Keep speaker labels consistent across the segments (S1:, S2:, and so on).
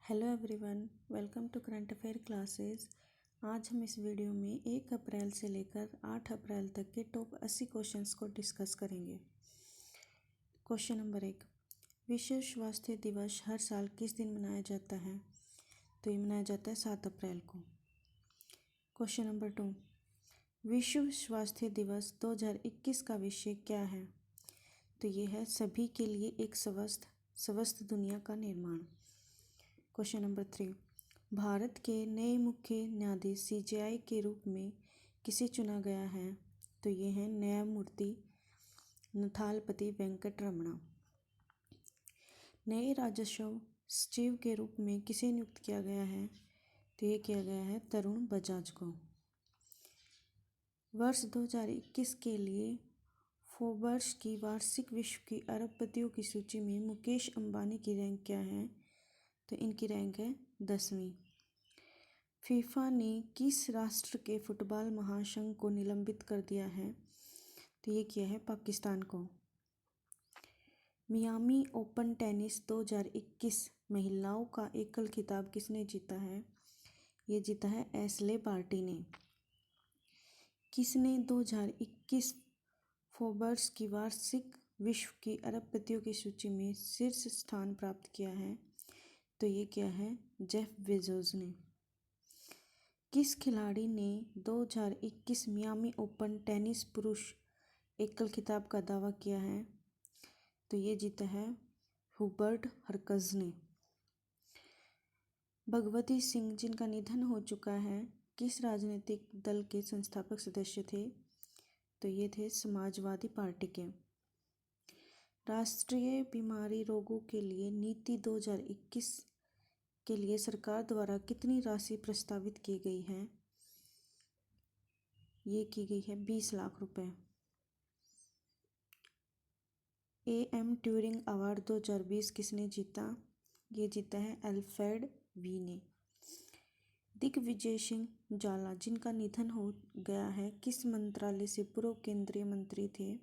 S1: Hello everyone, welcome to current affair classes. आज हम इस वीडियो में 1 अप्रैल से लेकर 8 अप्रैल तक के टॉप 80 क्वेश्चंस को डिस्कस करेंगे। क्वेश्चन नंबर 1, विश्व स्वास्थ्य दिवस हर साल किस दिन मनाया जाता है? तो ये मनाया जाता है 7 अप्रैल को। क्वेश्चन नंबर 2, विश्व स्वास्थ्य दिवस 2021 का विषय क्या है? तो ये है सभी के लिए एक स्वस्थ दुनिया का निर्माण। क्वेश्चन नंबर 3, भारत के नए मुख्य न्यायाधीश सीजेआई के रूप में किसे चुना गया है? तो ये हैं न्यायमूर्ति नथालपति वेंकट रमणा। नए राजस्व सचिव के रूप में किसे नियुक्त किया गया है? तो ये किया गया है तरुण बजाज को। वर्ष 2021 के लिए फोर्ब्स की वार्षिक विश्व की अरबपतियों की सूची में मुकेश अंबानी की रैंक क्या है? तो इनकी रैंक है 10वीं। फीफा ने किस राष्ट्र के फुटबॉल महासंघ को निलंबित कर दिया है? तो ये किया है पाकिस्तान को। मियामी ओपन टेनिस 2021 महिलाओं का एकल खिताब किसने जीता है? ये जीता है एशले बार्टी ने। किसने 2021 फोर्ब्स की वार्षिक विश्व की अरबपतियों की सूची में शीर्ष स्थान प्राप्त किया है? तो ये क्या है जेफ बेजोस ने। किस खिलाड़ी ने 2021 मियामी ओपन टेनिस पुरुष एकल खिताब का दावा किया है? तो ये जीता है हुबर्ट हरकज़ ने। भगवती सिंह जिनका निधन हो चुका है, किस राजनीतिक दल के संस्थापक सदस्य थे? तो ये थे समाजवादी पार्टी के। राष्ट्रीय बीमारी रोगों के लिए नीति 2021 के लिए सरकार द्वारा कितनी राशि प्रस्तावित की गई है? ये की गई है 20 लाख रुपए। AM ट्यूरिंग अवार्ड 2020 किसने जीता? ये जीता है अल्फ्रेड वी ने। दिग्विजय सिंह जाला जिनका निधन हो गया है, किस मंत्रालय से पूर्व केंद्रीय मंत्री थे?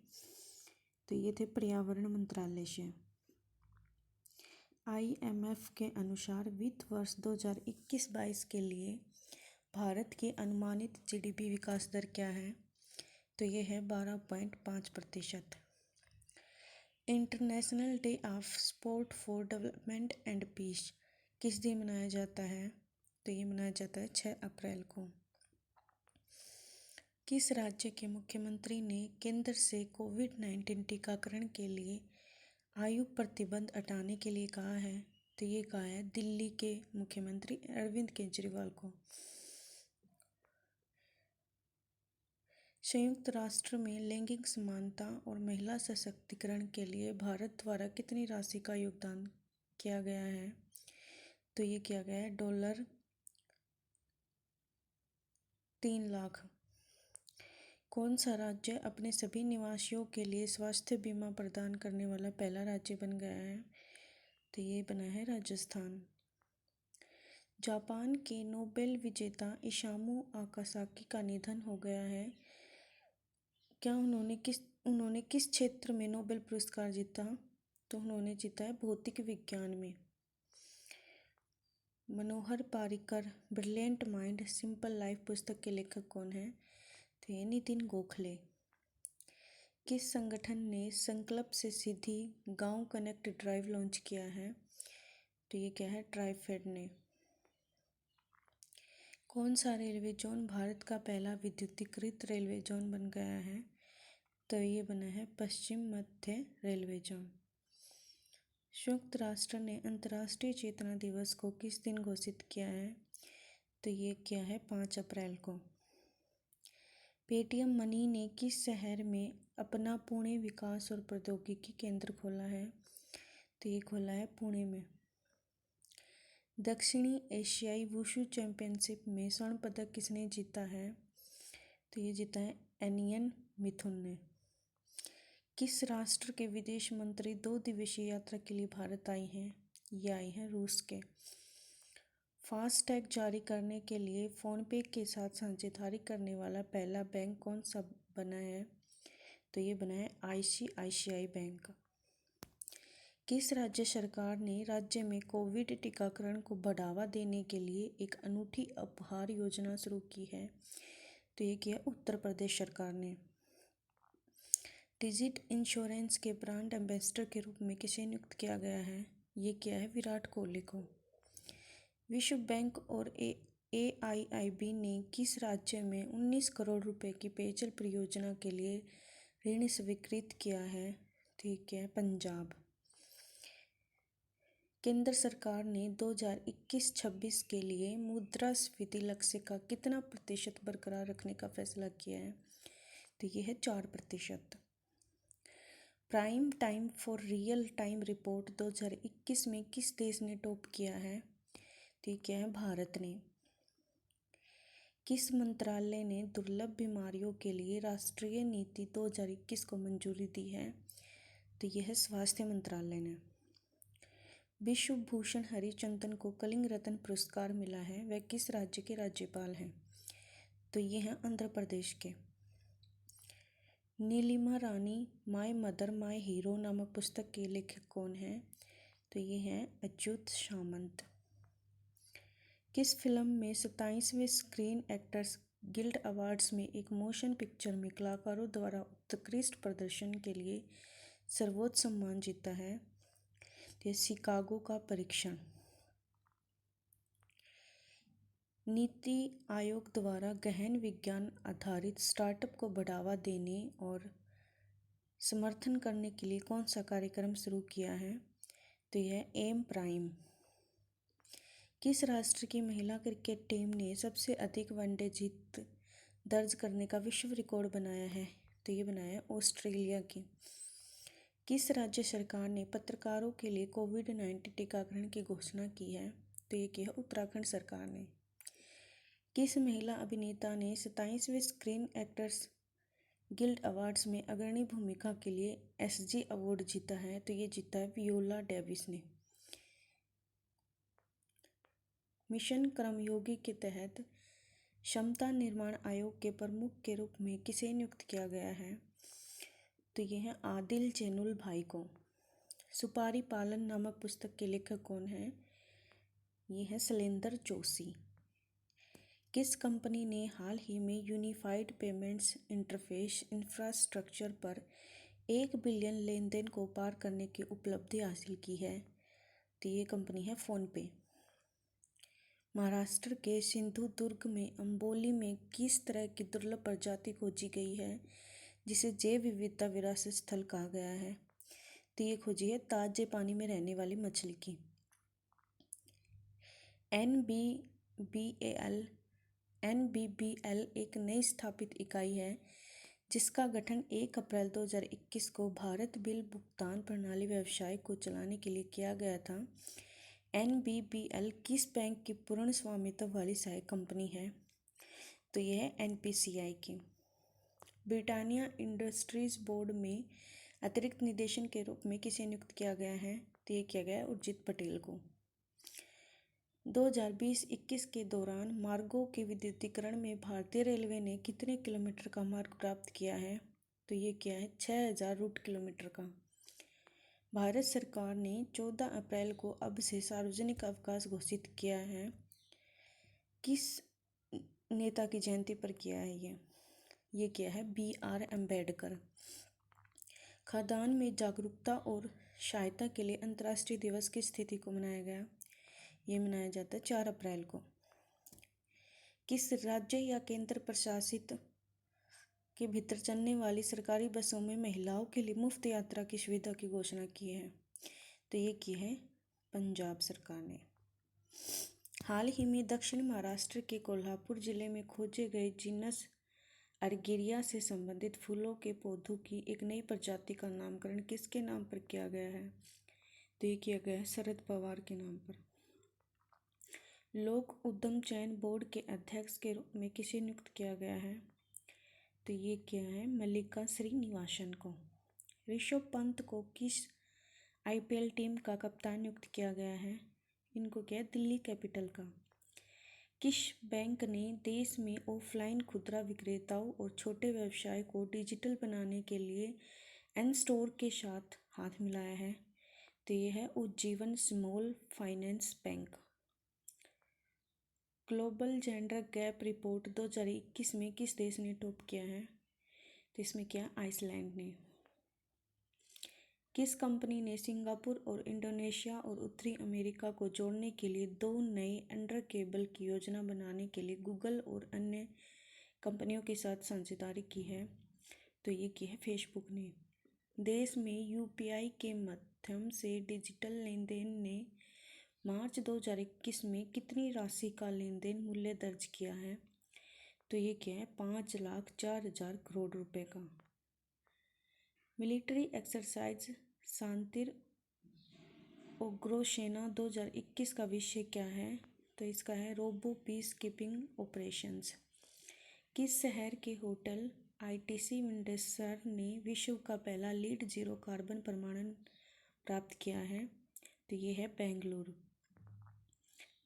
S1: तो ये थे पर्यावरण मंत्रालय से। IMF के अनुसार वित्त वर्ष 2021-22 के लिए भारत की अनुमानित GDP विकास दर क्या है? तो ये है 12.5%। International day of sport for development and peace किस दिन मनाया जाता है? तो ये मनाया जाता है 6 अप्रैल को। किस राज्य के मुख्यमंत्री ने केंद्र से कोविड-19 टीकाकरण के लिए आयु प्रतिबंध हटाने के लिए कहा है? तो ये कहा है दिल्ली के मुख्यमंत्री अरविंद केजरीवाल को। संयुक्त राष्ट्र में लैंगिक समानता और महिला सशक्तिकरण के लिए भारत द्वारा कितनी राशि का योगदान किया गया है? तो ये किया गया है $3 लाख। कौन सा राज्य अपने सभी निवासियों के लिए स्वास्थ्य बीमा प्रदान करने वाला पहला राज्य बन गया है? तो ये बना है राजस्थान। जापान के नोबेल विजेता इसामु आकासाकी का निधन हो गया है। क्या उन्होंने किस क्षेत्र में नोबेल पुरस्कार जीता? तो उन्होंने जीता है भौतिक विज्ञान में। Manohar Parrikar brilliant mind simple life पुस्तक के लेखक कौन है? तो ये नितिन गोखले। किस संगठन ने संकल्प से सीधी गांव कनेक्ट ड्राइव लॉन्च किया है? तो ये क्या है ट्राइफेड ने। कौन सा रेलवे जोन भारत का पहला विद्युतीकृत रेलवे जोन बन गया है? तो ये बना है पश्चिम मध्य रेलवे जोन। संयुक्त राष्ट्र ने अंतर्राष्ट्रीय चेतना दिवस को किस दिन घोषित किया है? तो ये किया है 5 अप्रैल को। पेटीएम मनी ने किस शहर में अपना पुणे विकास और प्रौद्योगिकी केंद्र खोला है? तो ये खोला है पुणे में। दक्षिणी एशियाई वुशु चैंपियनशिप में स्वर्ण पदक किसने जीता है? तो ये जीता है एनियन मिथुन ने। किस राष्ट्र के विदेश मंत्री 2 दिवसीय यात्रा के लिए भारत आई हैं? ये आई हैं रूस के। फास्टैग जारी करने के लिए फ़ोनपे के साथ साझेदारी करने वाला पहला बैंक कौन सा बना है? तो ये बना है ICICI बैंक। किस राज्य सरकार ने राज्य में कोविड टीकाकरण को बढ़ावा देने के लिए एक अनूठी उपहार योजना शुरू की है? तो ये किया उत्तर प्रदेश सरकार ने। डिजिट इंश्योरेंस के ब्रांड एम्बेसडर के रूप में किसे नियुक्त किया गया है? ये किया है विराट कोहली को। विश्व बैंक और AIIB ने किस राज्य में 19 करोड़ रुपए की पेयजल परियोजना के लिए ऋण स्वीकृत किया है? ठीक है, पंजाब। केंद्र सरकार ने 2021-26 के लिए मुद्रास्फीति लक्ष्य का कितना प्रतिशत बरकरार रखने का फैसला किया है? तो ये है 4%। Prime time for real time report 2021 में किस देश ने टॉप किया है? तो ये क्या है, भारत ने। किस मंत्रालय ने दुर्लभ बीमारियों के लिए राष्ट्रीय नीति 2021 को मंजूरी दी है? तो यह है स्वास्थ्य मंत्रालय ने। विश्व भूषण हरिचंदन को कलिंग रत्न पुरस्कार मिला है, वह किस राज्य के राज्यपाल हैं? तो ये हैं आंध्र प्रदेश के। नीलिमा रानी माय मदर माय हीरो नामक पुस्तक के लेखक कौन हैं? तो ये हैं अच्युत सामंत। किस फिल्म में 27वें स्क्रीन एक्टर्स गिल्ड अवार्ड्स में एक मोशन पिक्चर में कलाकारों द्वारा उत्कृष्ट प्रदर्शन के लिए सर्वोच्च सम्मान जीता है? तो शिकागो का परीक्षण। नीति आयोग द्वारा गहन विज्ञान आधारित स्टार्टअप को बढ़ावा देने और समर्थन करने के लिए कौन सा कार्यक्रम शुरू किया है? तो यह एम प्राइम। किस राष्ट्र की महिला क्रिकेट टीम ने सबसे अधिक वनडे जीत दर्ज करने का विश्व रिकॉर्ड बनाया है? तो ये बनाया है ऑस्ट्रेलिया की। किस राज्य सरकार ने पत्रकारों के लिए कोविड-19 टीकाकरण की घोषणा की है? तो ये किया उत्तराखंड सरकार ने। किस महिला अभिनेता ने 27वें स्क्रीन एक्टर्स गिल्ड अवार्ड्स में अग्रणी भूमिका के लिए SG अवार्ड जीता है? तो ये जीता है वियोला डेविस ने। मिशन कर्मयोगी के तहत क्षमता निर्माण आयोग के प्रमुख के रूप में किसे नियुक्त किया गया है? तो ये है आदिल जैनुल भाई को। सुपारी पालन नामक पुस्तक के लेखक कौन है? ये है शैलेंद्र जोशी। किस कंपनी ने हाल ही में यूनिफाइड पेमेंट्स इंटरफेस इंफ्रास्ट्रक्चर पर 1 बिलियन लेन देन को पार करने की उपलब्धि हासिल की है? तो ये कंपनी है फोनपे। महाराष्ट्र के सिंधुदुर्ग में अंबोली में किस तरह की दुर्लभ प्रजाति खोजी गई है जिसे जैव विविधता विरासत स्थल कहा गया है? तो ये खोजी है ताजे पानी में रहने वाली मछली की। NBBL एक नई स्थापित इकाई है जिसका गठन 1 अप्रैल 2021 को भारत बिल भुगतान प्रणाली व्यवसाय को चलाने के लिए किया गया था। NBBL किस बैंक की पूर्ण स्वामित्व वाली सहायक कंपनी है? तो यह है NPCI की। ब्रिटानिया इंडस्ट्रीज बोर्ड में अतिरिक्त निदेशक के रूप में किसे नियुक्त किया गया है? तो ये किया गया है उर्जित पटेल को। 2020-21 के दौरान मार्गों के विद्युतीकरण में भारतीय रेलवे ने कितने किलोमीटर का मार्ग प्राप्त किया है? तो ये किया है 6000 रूट किलोमीटर का। भारत सरकार ने 14 अप्रैल को अब से सार्वजनिक अवकाश घोषित किया है। किस नेता की जयंती पर किया है ये किया है BR अम्बेडकर। खाद्यान्न में जागरूकता और सहायता के लिए अंतर्राष्ट्रीय दिवस किस तिथि को मनाया गया? ये मनाया जाता है 4 अप्रैल को। किस राज्य या केंद्र प्रशासित के भीतर चलने वाली सरकारी बसों में महिलाओं के लिए मुफ्त यात्रा की सुविधा की घोषणा की है? तो ये की है पंजाब सरकार ने। हाल ही में दक्षिण महाराष्ट्र के कोल्हापुर जिले में खोजे गए जीनस अर्गेरिया से संबंधित फूलों के पौधों की एक नई प्रजाति का नामकरण किसके नाम पर किया गया है? तो ये किया गया है शरद पवार के नाम पर। लोक उद्यम चयन बोर्ड के अध्यक्ष के रूप में किसे नियुक्त किया गया है? तो ये किया है मल्लिका श्रीनिवासन को। ऋषभ पंत को किस IPL टीम का कप्तान नियुक्त किया गया है? इनको क्या है दिल्ली कैपिटल का। किस बैंक ने देश में ऑफलाइन खुदरा विक्रेताओं और छोटे व्यवसाय को डिजिटल बनाने के लिए N-Store के साथ हाथ मिलाया है? तो ये है Ujjivan small finance bank. Global gender gap report 2021 में किस देश ने टॉप किया है? तो इसमें क्या, आइसलैंड ने। किस कंपनी ने सिंगापुर और इंडोनेशिया और उत्तरी अमेरिका को जोड़ने के लिए 2 नए अंडर केबल की योजना बनाने के लिए गूगल और अन्य कंपनियों के साथ साझेदारी की है? तो ये की है फेसबुक ने। देश में यूपीआई के माध्यम से डिजिटल लेन देन ने मार्च 2021 में कितनी राशि का लेन देन मूल्य दर्ज किया है? तो ये क्या है, 5,04,000 करोड़ रुपए का। मिलिट्री एक्सरसाइज शांतिर उग्रसेना 2021 का विषय क्या है? तो इसका है रोबो पीस कीपिंग ऑपरेशंस। किस शहर के होटल आईटीसी विंडसर ने विश्व का पहला लीड जीरो कार्बन प्रमाणन प्राप्त किया है? तो ये है बेंगलुरु।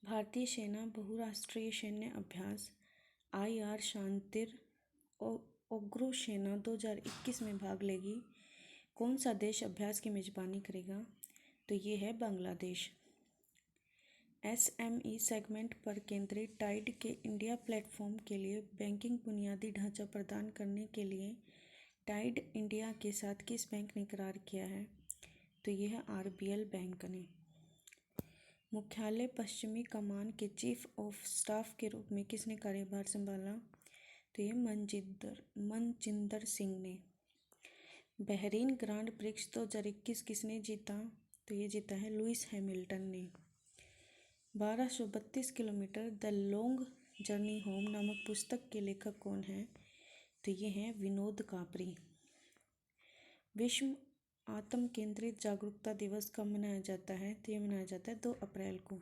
S1: भारतीय सेना बहुराष्ट्रीय सैन्य अभ्यास IR शांतिर उग्रसेना 2021 में भाग लेगी। कौन सा देश अभ्यास की मेजबानी करेगा? तो ये है बांग्लादेश। SME सेगमेंट पर केंद्रित टाइड के इंडिया प्लेटफॉर्म के लिए बैंकिंग बुनियादी ढांचा प्रदान करने के लिए टाइड इंडिया के साथ किस बैंक ने करार किया है? तो ये है RBL बैंक ने। मुख्यालय पश्चिमी कमान के चीफ ऑफ स्टाफ के रूप में किसने कार्यभार संभाला? तो ये मनजिंदर सिंह ने। बहरीन ग्रांड प्रिक्स 2021 किसने जीता? तो ये जीता है लुइस हैमिल्टन ने। 1232 kilometre the long journey home नामक पुस्तक के लेखक कौन है? तो ये हैं विनोद कापरी। विश्व आत्म केंद्रित जागरूकता दिवस कब मनाया जाता है? तो ये मनाया जाता है 2 अप्रैल को।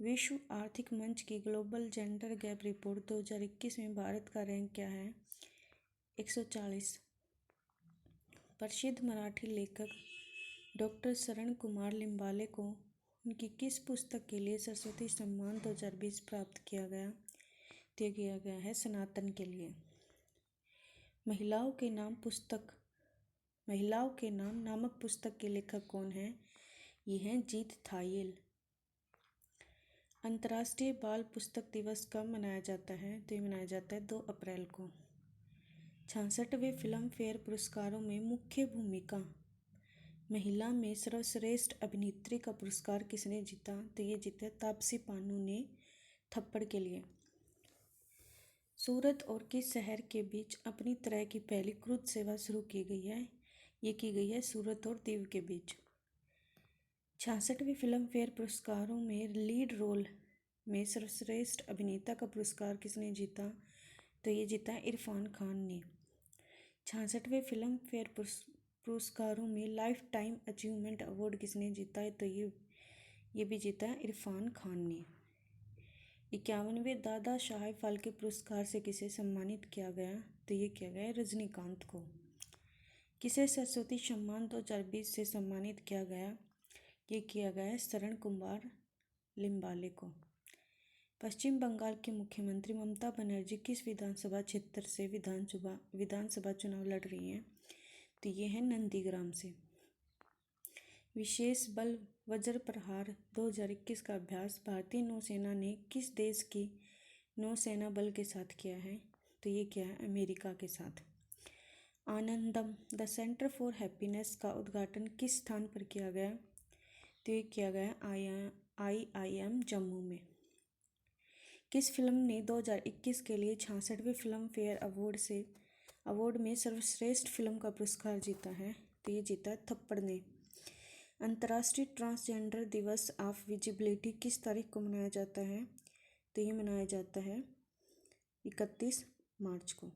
S1: विश्व आर्थिक मंच की ग्लोबल जेंडर गैप रिपोर्ट 2021 में भारत का रैंक क्या है? 140। प्रसिद्ध मराठी लेखक डॉक्टर शरण कुमार लिम्बाले को उनकी किस पुस्तक के लिए सरस्वती सम्मान 2020 प्राप्त किया गया? तो किया गया है सनातन के लिए। महिलाओं के नाम नामक पुस्तक के लेखक कौन है? ये हैं जीत थायल। अंतर्राष्ट्रीय बाल पुस्तक दिवस कब मनाया जाता है? तो ये मनाया जाता है 2 अप्रैल को। 66वें फिल्म फेयर पुरस्कारों में मुख्य भूमिका महिला में सर्वश्रेष्ठ अभिनेत्री का पुरस्कार किसने जीता? तो ये जीता तापसी पन्नू ने थप्पड़ के लिए। सूरत और किस शहर के बीच अपनी तरह की पहली क्रूज सेवा शुरू की गई है? ये की गई है सूरत और दीव के बीच। 66वें फिल्म फेयर पुरस्कारों में लीड रोल में सर्वश्रेष्ठ अभिनेता का पुरस्कार किसने जीता? तो ये जीता इरफान खान ने। 66वें फिल्म फेयर पुरस्कारों में लाइफ टाइम अचीवमेंट अवार्ड किसने जीता है? तो ये भी जीता है इरफान खान ने। 51वें दादा साहेब फाल्के पुरस्कार से किसे सम्मानित किया गया? तो ये किया गया रजनीकांत को। किसे सरस्वती सम्मान 2020 से सम्मानित किया गया? ये किया गया शरण कुमार लिम्बाले को। पश्चिम बंगाल के मुख्यमंत्री ममता बनर्जी किस विधानसभा क्षेत्र से विधानसभा चुनाव लड़ रही हैं? तो ये है नंदीग्राम से। विशेष बल वज्र प्रहार 2021 का अभ्यास भारतीय नौसेना ने किस देश की नौसेना बल के साथ किया है? तो ये क्या है अमेरिका के साथ। आनंदम द सेंटर फॉर हैप्पीनेस का उद्घाटन किस स्थान पर किया गया? तो ये किया गया IIM जम्मू में। किस फिल्म ने 2021 के लिए 66वें फिल्म फेयर अवार्ड में सर्वश्रेष्ठ फिल्म का पुरस्कार जीता है? तो ये जीता थप्पड़ ने। अंतर्राष्ट्रीय ट्रांसजेंडर दिवस ऑफ विजिबिलिटी किस तारीख को मनाया जाता है? तो ये मनाया जाता है 31 मार्च को।